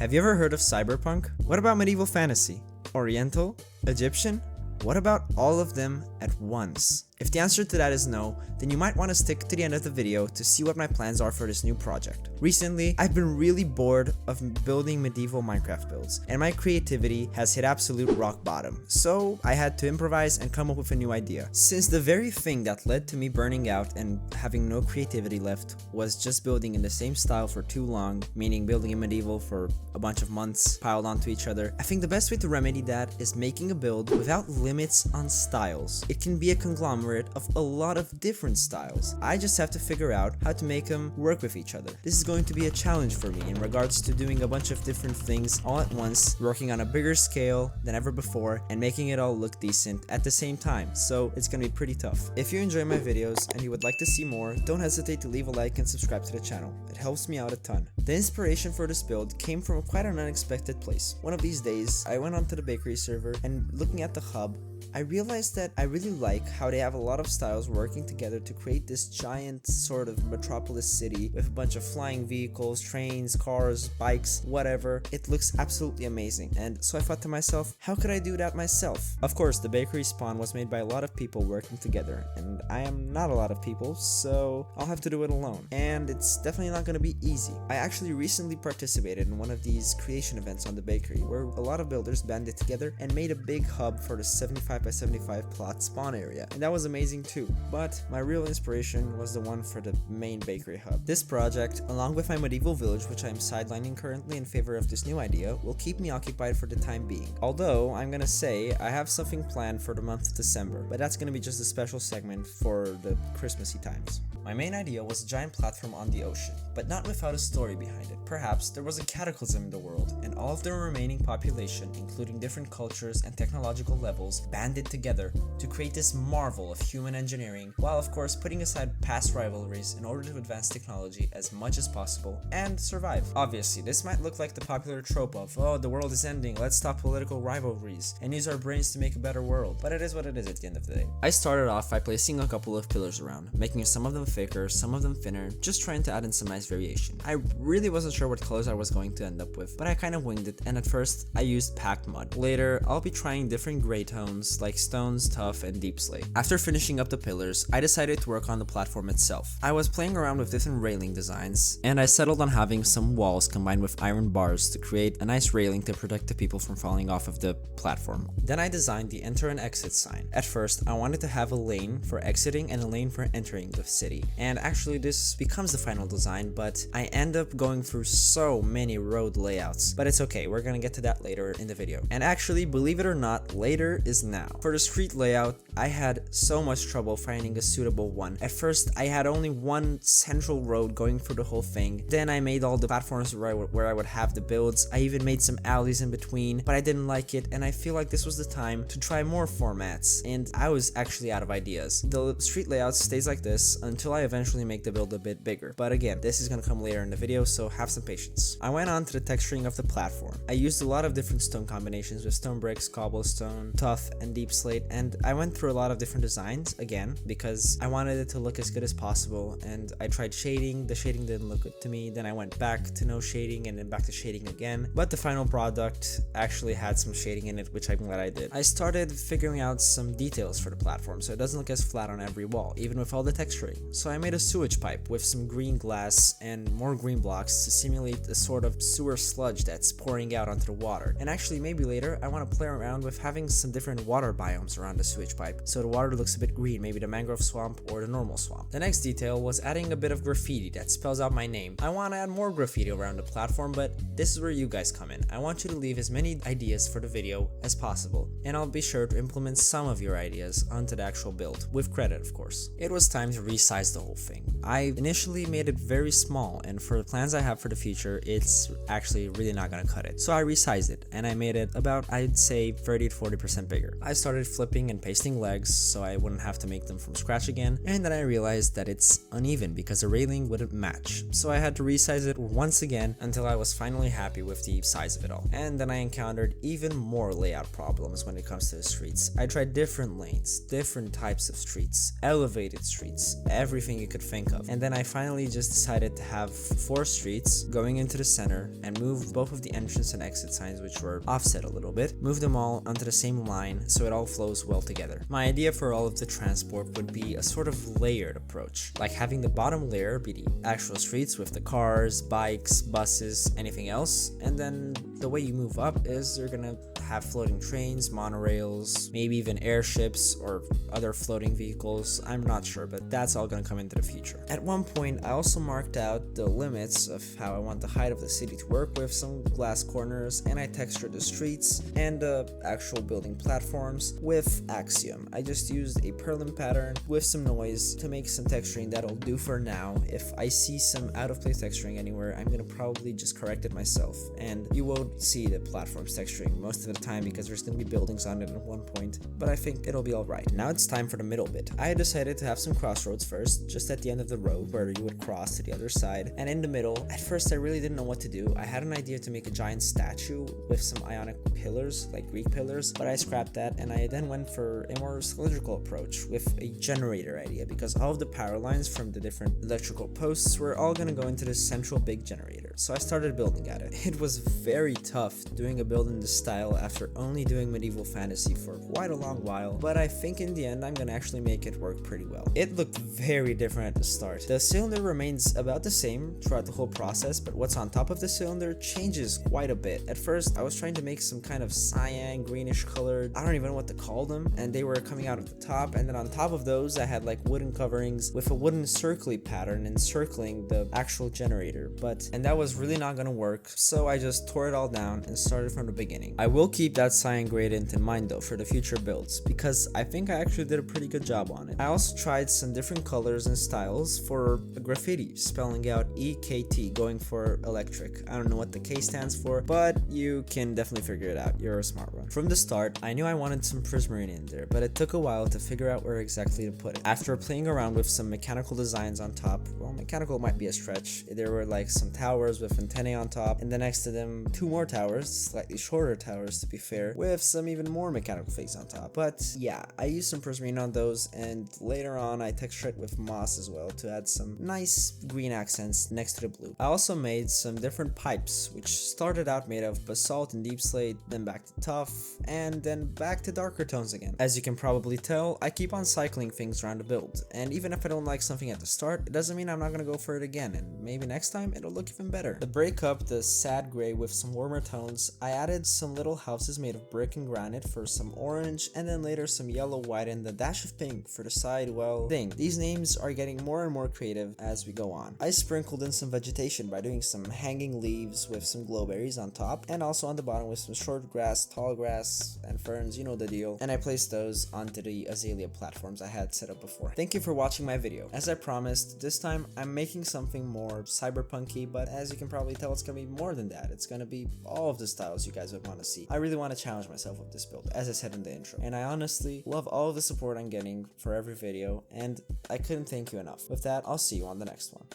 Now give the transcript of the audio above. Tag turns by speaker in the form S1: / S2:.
S1: Have you ever heard of cyberpunk? What about medieval fantasy? Oriental? Egyptian? What about all of them at once? If the answer to that is no, then you might want to stick to the end of the video to see what my plans are for this new project. Recently, I've been really bored of building medieval Minecraft builds, and my creativity has hit absolute rock bottom, so I had to improvise and come up with a new idea. Since the very thing that led to me burning out and having no creativity left was just building in the same style for too long, meaning building in medieval for a bunch of months piled onto each other, I think the best way to remedy that is making a build without limits on styles. It can be a conglomerate of a lot of different styles. I just have to figure out how to make them work with each other. This is going to be a challenge for me in regards to doing a bunch of different things all at once, working on a bigger scale than ever before, and making it all look decent at the same time, so it's gonna be pretty tough. If you enjoy my videos and you would like to see more, don't hesitate to leave a like and subscribe to the channel. It helps me out a ton. The inspiration for this build came from quite an unexpected place. One of these days, I went onto the bakery server and looking at the hub, I realized that I really like how they have a lot of styles working together to create this giant sort of metropolis city with a bunch of flying vehicles, trains, cars, bikes, whatever. It looks absolutely amazing, and so I thought to myself, how could I do that myself? Of course, the bakery spawn was made by a lot of people working together, and I am not a lot of people, so I'll have to do it alone, and it's definitely not going to be easy. I actually recently participated in one of these creation events on the bakery where a lot of builders banded together and made a big hub for the 75 by 75 plot spawn area, and that was amazing too. But my real inspiration was the one for the main bakery hub. This project, along with my medieval village, which I am sidelining currently in favor of this new idea, will keep me occupied for the time being. Although I'm gonna say I have something planned for the month of December, but that's gonna be just a special segment for the Christmassy times. My main idea was a giant platform on the ocean, but not without a story behind it. Perhaps there was a cataclysm in the world, and all of the remaining population, including different cultures and technological levels, banded together to create this marvel of human engineering, while of course putting aside past rivalries in order to advance technology as much as possible and survive. Obviously, this might look like the popular trope of, oh, the world is ending, let's stop political rivalries and use our brains to make a better world, but it is what it is at the end of the day. I started off by placing a couple of pillars around, making some of them thicker, some of them thinner, just trying to add in some nice variation. I really wasn't sure what colors I was going to end up with, but I kind of winged it, and at first I used packed mud. Later, I'll be trying different gray tones like stones, tuff, and deep slate. After finishing up the pillars, I decided to work on the platform itself. I was playing around with different railing designs, and I settled on having some walls combined with iron bars to create a nice railing to protect the people from falling off of the platform. Then I designed the enter and exit sign. At first, I wanted to have a lane for exiting and a lane for entering the city, and actually this becomes the final design, but I end up going through so many road layouts, but it's okay, we're gonna get to that later in the video. And actually, believe it or not, later is now. For the street layout, I had so much trouble finding a suitable one. At first, I had only one central road going through the whole thing. Then I made all the platforms where I would have the builds. I even made some alleys in between, but I didn't like it, and I feel like this was the time to try more formats, and I was actually out of ideas. The street layout stays like this until I eventually make the build a bit bigger, but again, this is gonna come later in the video, so have some patience. I went on to the texturing of the platform. I used a lot of different stone combinations with stone bricks, cobblestone, tuff, and deep slate, and I went through a lot of different designs again because I wanted it to look as good as possible, and I tried shading. The shading didn't look good to me, then I went back to no shading and then back to shading again, but the final product actually had some shading in it, which I'm glad I did. I started figuring out some details for the platform so it doesn't look as flat on every wall, even with all the texturing. So I made a sewage pipe with some green glass and more green blocks to simulate a sort of sewer sludge that's pouring out onto the water. And actually, maybe later I want to play around with having some different water biomes around the sewage pipe, so the water looks a bit green, maybe the mangrove swamp or the normal swamp. The next detail was adding a bit of graffiti that spells out my name. I want to add more graffiti around the platform, but this is where you guys come in. I want you to leave as many ideas for the video as possible, and I'll be sure to implement some of your ideas onto the actual build, with credit of course. It was time to resize the whole thing. I initially made it very small, and for the plans I have for the future, it's actually really not gonna cut it. So I resized it, and I made it about, I'd say, 30 to 40% bigger. I started flipping and pasting legs so I wouldn't have to make them from scratch again, and then I realized that it's uneven because the railing wouldn't match, so I had to resize it once again until I was finally happy with the size of it all. And then I encountered even more layout problems when it comes to the streets. I tried different lanes, different types of streets, elevated streets, everything you could think of, and then I finally just decided to have 4 streets going into the center and move both of the entrance and exit signs, which were offset a little bit, move them all onto the same line so it all flows well together. My idea for all of the transport would be a sort of layered approach, like having the bottom layer be the actual streets with the cars, bikes, buses, anything else, and then the way you move up is you're gonna have floating trains, monorails, maybe even airships or other floating vehicles. I'm not sure, but that's all gonna come into the future. At one point, I also marked out the limits of how I want the height of the city to work with some glass corners, and I textured the streets and the actual building platforms with Axiom. I just used a purlin pattern with some noise to make some texturing that'll do for now. If I see some out of place texturing anywhere, I'm gonna probably just correct it myself, and you won't see the platforms texturing most of the time because there's gonna be buildings on it at one point, but I think it'll be alright. Now it's time for the middle bit. I decided to have some crossroads first, just at the end of the road where you would cross to the other side, and in the middle, at first I really didn't know what to do. I had an idea to make a giant statue with some ionic pillars, like Greek pillars, but I scrapped that, and I then went for a more cylindrical approach with a generator idea, because all of the power lines from the different electrical posts were all gonna go into this central big generator. So I started building at it. It was very tough doing a build in this style after only doing medieval fantasy for quite a long while, but I think in the end I'm gonna actually make it work pretty well. It looked very different at the start. The cylinder remains about the same throughout the whole process, but what's on top of the cylinder changes quite a bit. At first I was trying to make some kind of cyan greenish colored, I don't even know what to call them, and they were coming out at the top, and then on top of those I had like wooden coverings with a wooden circly pattern encircling the actual generator, and that was really not gonna work, so I just tore it all down and started from the beginning. I will keep that cyan gradient in mind though for the future builds, because I think I actually did a pretty good job on it. I also tried some different colors and styles for a graffiti, spelling out EKT, going for electric. I don't know what the K stands for, but you can definitely figure it out. You're a smart one. From the start, I knew I wanted some prismarine in there, but it took a while to figure out where exactly to put it. After playing around with some mechanical designs on top, well, mechanical might be a stretch. There were like some towers with antennae on top, and then next to them 2 more towers, slightly shorter towers to be fair, with some even more mechanical things on top. But yeah, I used some prismarine on those, and later on I textured it with moss as well to add some nice green accents next to the blue. I also made some different pipes, which started out made of basalt and deep slate, then back to tough, and then back to darker tones again. As you can probably tell, I keep on cycling things around the build, and even if I don't like something at the start, it doesn't mean I'm not gonna go for it again, and maybe next time it'll look even better. To break up the sad gray with some warmer tones, I added some little houses made of brick and granite for some orange, and then later some yellow, white, and a dash of pink for the side, well, thing. These names are getting more and more creative as we go on. I sprinkled in some vegetation by doing some hanging leaves with some glowberries on top, and also on the bottom with some short grass, tall grass, and ferns, you know the deal, and I placed those onto the azalea platforms I had set up before. Thank you for watching my video. As I promised, this time I'm making something more cyberpunky, but as you can probably tell, it's gonna be more than that. It's gonna be all of the styles you guys would want to see. I really want to challenge myself with this build, as I said in the intro, and I honestly love all of the support I'm getting for every video, and I couldn't thank you enough. With that, I'll see you on the next one.